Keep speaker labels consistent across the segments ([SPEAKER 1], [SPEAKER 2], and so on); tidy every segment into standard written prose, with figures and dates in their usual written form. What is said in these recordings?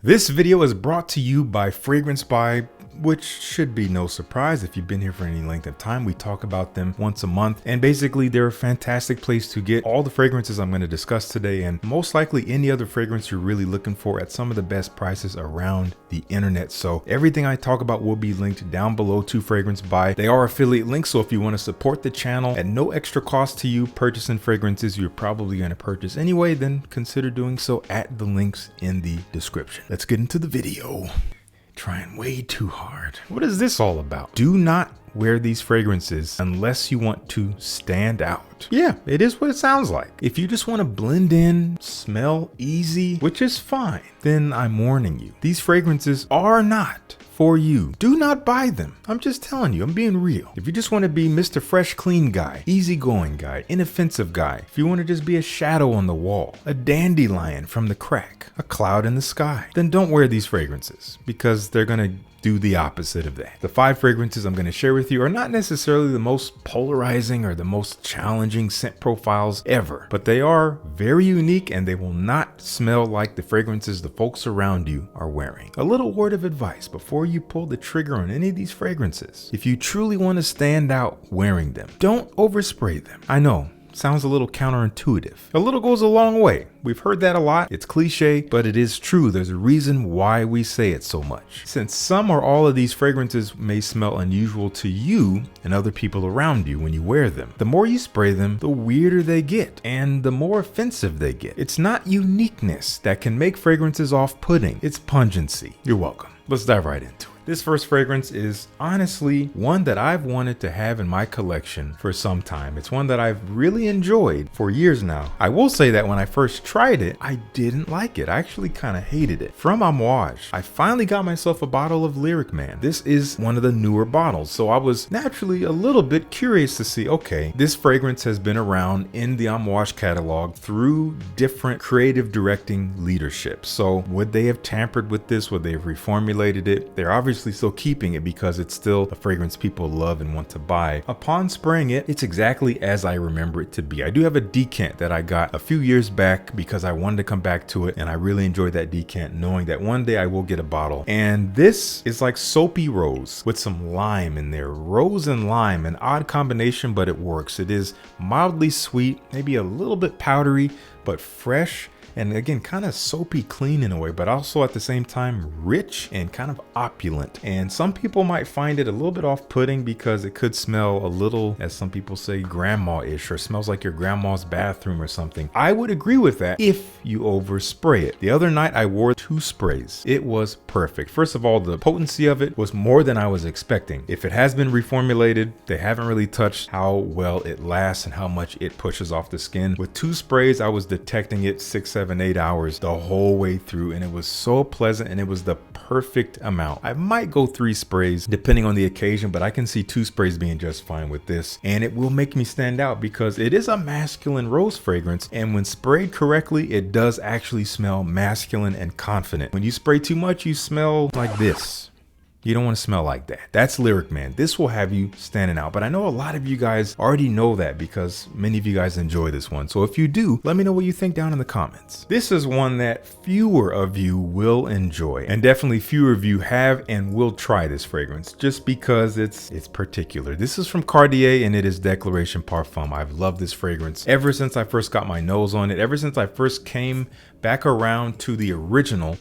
[SPEAKER 1] This video is brought to you by Fragrance By, which should be no surprise if you've been here for any length of time. We talk about them once a month, and basically they're a fantastic place to get all the fragrances I'm going to discuss today, and most likely any other fragrance you're really looking for at some of the best prices around the internet. So everything I talk about will be linked down below to Fragrance By. They are affiliate links, so if you want to support the channel at no extra cost to you, purchasing fragrances you're probably going to purchase anyway, then consider doing so at the links in the description. Let's get into the video. Trying way too hard. What is this all about? Do not wear these fragrances unless you want to stand out. Yeah, it is what it sounds like. If you just want to blend in, smell easy, which is fine, then I'm warning you. These fragrances are not for you. Do not buy them. I'm just telling you, I'm being real. If you just want to be Mr. Fresh Clean guy, easygoing guy, inoffensive guy, if you want to just be a shadow on the wall, a dandelion from the crack, a cloud in the sky, then don't wear these fragrances because they're going to do the opposite of that. The 5 fragrances I'm going to share with you are not necessarily the most polarizing or the most challenging scent profiles ever, but they are very unique and they will not smell like the fragrances the folks around you are wearing. A little word of advice before you pull the trigger on any of these fragrances: if you truly want to stand out wearing them, don't overspray them. I know, sounds a little counterintuitive. A little goes a long way. We've heard that a lot. It's cliche, but it is true. There's a reason why we say it so much. Since some or all of these fragrances may smell unusual to you and other people around you when you wear them, the more you spray them, the weirder they get and the more offensive they get. It's not uniqueness that can make fragrances off-putting. It's pungency. You're welcome. Let's dive right into it. This first fragrance is honestly one that I've wanted to have in my collection for some time. It's one that I've really enjoyed for years now. I will say that when I first tried it, I didn't like it. I actually kind of hated it. From Amouage, I finally got myself a bottle of Lyric Man. This is one of the newer bottles, so I was naturally a little bit curious to see, okay, this fragrance has been around in the Amouage catalog through different creative directing leadership. So would they have tampered with this? Would they have reformulated it? They're obviously still keeping it because it's still a fragrance people love and want to buy. Upon spraying it, it's exactly as I remember it to be. I do have a decant that I got a few years back because I wanted to come back to it, and I really enjoyed that decant, knowing that one day I will get a bottle. And this is like soapy rose with some lime in there. Rose and lime, an odd combination, but it works. It is mildly sweet, maybe a little bit powdery, but fresh. And again, kind of soapy clean in a way, but also at the same time rich and kind of opulent. And some people might find it a little bit off-putting because it could smell a little, as some people say, grandma-ish, or smells like your grandma's bathroom or something. I would agree with that if you overspray it. The other night I wore 2 sprays. It was perfect. First of all, the potency of it was more than I was expecting. If it has been reformulated, they haven't really touched how well it lasts and how much it pushes off the skin. With 2 sprays, I was detecting it 6, 7, 8 hours the whole way through, and it was so pleasant, and it was the perfect amount. I might go 3 sprays depending on the occasion, but I can see 2 sprays being just fine with this, and it will make me stand out because it is a masculine rose fragrance, and when sprayed correctly, it does actually smell masculine and confident. When you spray too much, you smell like this. You don't want to smell like that. That's Lyric Man. This will have you standing out. But I know a lot of you guys already know that because many of you guys enjoy this one. So if you do, let me know what you think down in the comments. This is one that fewer of you will enjoy, and definitely fewer of you have and will try this fragrance just because it's particular. This is from Cartier, and it is Déclaration Parfum. I've loved this fragrance ever since I first got my nose on it, ever since I first came back around to the original.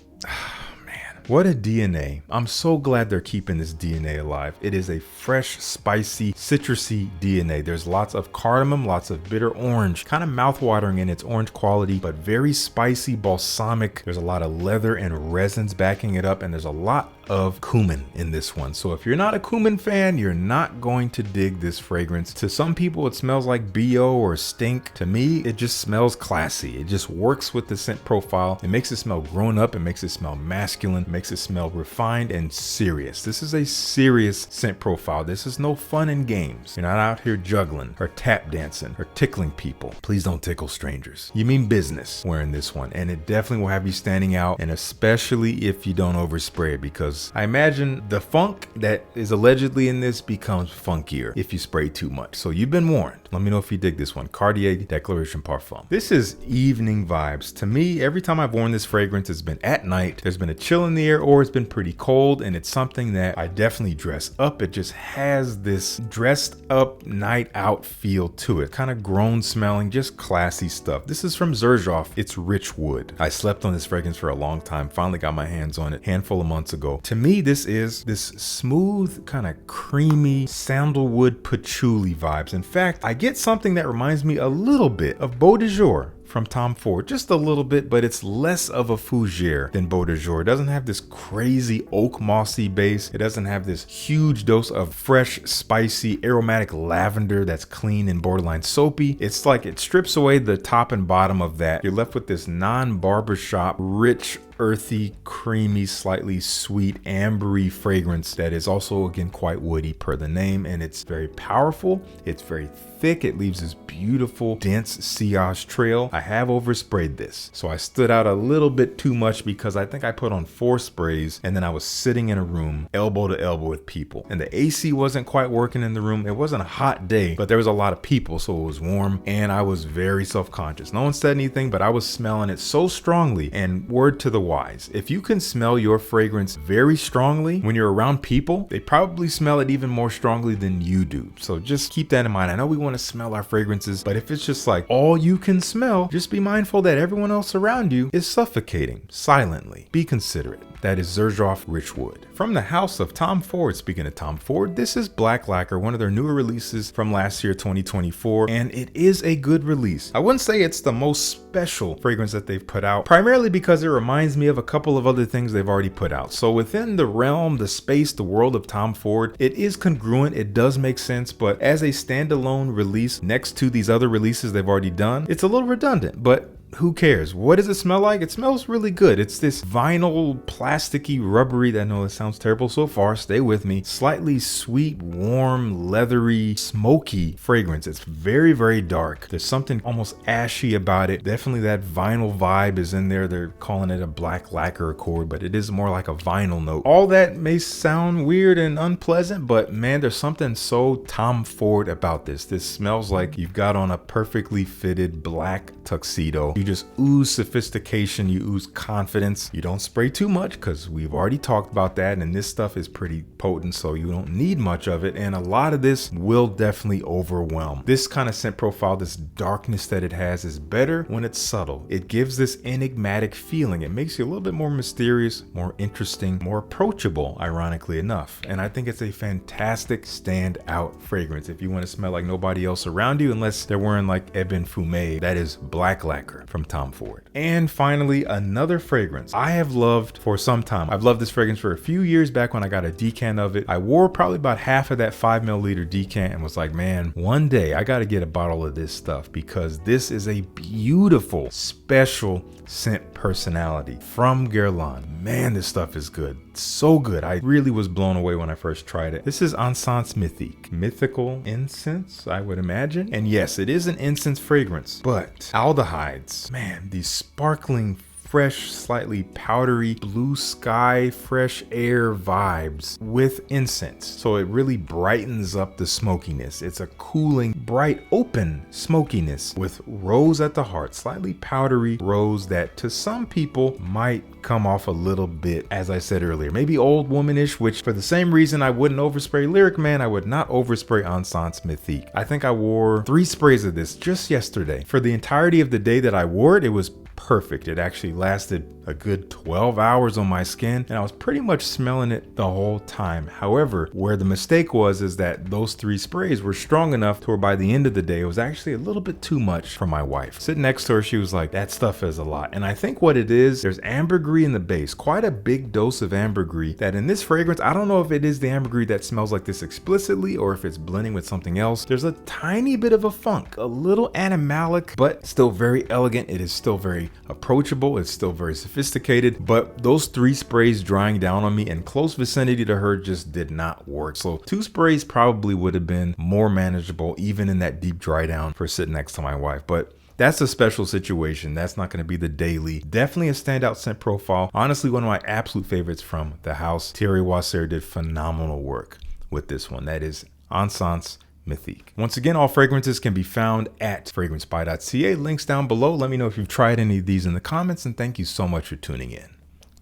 [SPEAKER 1] What a DNA. I'm so glad they're keeping this DNA alive. It is a fresh, spicy, citrusy DNA. There's lots of cardamom, lots of bitter orange, kind of mouth-watering in its orange quality, but very spicy, balsamic. There's a lot of leather and resins backing it up, and there's a lot of cumin in this one. So if you're not a cumin fan, you're not going to dig this fragrance. To some people, it smells like BO or stink. To me, it just smells classy. It just works with the scent profile. It makes it smell grown up. It makes it smell masculine. It makes it smell refined and serious. This is a serious scent profile. This is no fun and games. You're not out here juggling or tap dancing or tickling people. Please don't tickle strangers. You mean business wearing this one, and it definitely will have you standing out, and especially if you don't overspray it, because I imagine the funk that is allegedly in this becomes funkier if you spray too much. So you've been warned. Let me know if you dig this one. Cartier Déclaration Parfum. This is evening vibes. To me, every time I've worn this fragrance, it's been at night. There's been a chill in the air, or it's been pretty cold, and it's something that I definitely dress up. It just has this dressed up night out feel to it. Kind of grown smelling, just classy stuff. This is from Xerjoff. It's Richwood. I slept on this fragrance for a long time. Finally got my hands on it a handful of months ago. To me, this is this smooth, kind of creamy sandalwood patchouli vibes. In fact, I get something that reminds me a little bit of Beau de Jour from Tom Ford, just a little bit, but it's less of a fougere than Beau de Jour. It doesn't have this crazy oak mossy base. It doesn't have this huge dose of fresh, spicy, aromatic lavender that's clean and borderline soapy. It's like it strips away the top and bottom of that. You're left with this non-barbershop, rich, earthy, creamy, slightly sweet, ambery fragrance that is also, again, quite woody per the name, and it's very powerful. It's very thick. It leaves this beautiful, dense sillage trail. I have oversprayed this, so I stood out a little bit too much because I think I put on 4 sprays, and then I was sitting in a room elbow to elbow with people, and the AC wasn't quite working in the room. It wasn't a hot day, but there was a lot of people, so it was warm, and I was very self-conscious. No one said anything, but I was smelling it so strongly, and word to the wise, if you can smell your fragrance very strongly when you're around people, they probably smell it even more strongly than you do. So just keep that in mind. I know we want to smell our fragrances, but if it's just like all you can smell, just be mindful that everyone else around you is suffocating silently. Be considerate. That is Xerjoff Richwood. From the house of Tom Ford, speaking of Tom Ford, this is Black Lacquer, one of their newer releases from last year, 2024, and it is a good release. I wouldn't say it's the most special fragrance that they've put out, primarily because it reminds me of a couple of other things they've already put out. So within the realm, the space, the world of Tom Ford, it is congruent, it does make sense, but as a standalone release next to these other releases they've already done, it's a little redundant, but who cares? What does it smell like? It smells really good. It's this vinyl, plasticky, rubbery, I know it sounds terrible so far, stay with me, slightly sweet, warm, leathery, smoky fragrance. It's very, very dark. There's something almost ashy about it. Definitely that vinyl vibe is in there. They're calling it a black lacquer accord, but it is more like a vinyl note. All that may sound weird and unpleasant, but man, there's something so Tom Ford about this. This smells like you've got on a perfectly fitted black tuxedo. You just ooze sophistication, you ooze confidence. You don't spray too much because we've already talked about that, and this stuff is pretty potent, so you don't need much of it, and a lot of this will definitely overwhelm. This kind of scent profile, this darkness that it has, is better when it's subtle. It gives this enigmatic feeling. It makes you a little bit more mysterious, more interesting, more approachable, ironically enough, and I think it's a fantastic standout fragrance if you want to smell like nobody else around you, unless they're wearing like Ebin Fumé. That is Black Lacquer from Tom Ford. And finally, another fragrance I have loved for some time. I've loved this fragrance for a few years back when I got a decant of it. I wore probably about half of that 5 milliliter decant and was like, man, one day I got to get a bottle of this stuff because this is a beautiful, special scent personality from Guerlain. Man, this stuff is good. So good. I really was blown away when I first tried it. This is Encens Mythique. Mythical incense, I would imagine. And yes, it is an incense fragrance, but aldehydes, man, these sparkling, fresh, slightly powdery, blue sky, fresh air vibes with incense. So it really brightens up the smokiness. It's a cooling, bright, open smokiness with rose at the heart, slightly powdery rose that to some people might come off a little bit, as I said earlier, maybe old womanish, which for the same reason I wouldn't overspray Lyric Man, I would not overspray Encens Mythique. I think I wore 3 sprays of this just yesterday. For the entirety of the day that I wore it, it was perfect. It actually lasted a good 12 hours on my skin, and I was pretty much smelling it the whole time. However, where the mistake was is that those 3 sprays were strong enough to where by the end of the day, it was actually a little bit too much for my wife. Sitting next to her, she was like, that stuff is a lot. And I think what it is, there's ambergris in the base, quite a big dose of ambergris that in this fragrance, I don't know if it is the ambergris that smells like this explicitly or if it's blending with something else. There's a tiny bit of a funk, a little animalic, but still very elegant. It is still very very approachable. It's still very sophisticated, but those 3 sprays drying down on me in close vicinity to her just did not work. So 2 sprays probably would have been more manageable, even in that deep dry down for sitting next to my wife. But that's a special situation. That's not going to be the daily. Definitely a standout scent profile. Honestly, one of my absolute favorites from the house. Thierry Wasser did phenomenal work with this one. That is Encens Mythique. Once again, all fragrances can be found at fragrancepie.ca. Links down below. Let me know if you've tried any of these in the comments, and thank you so much for tuning in.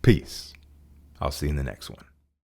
[SPEAKER 1] Peace. I'll see you in the next one.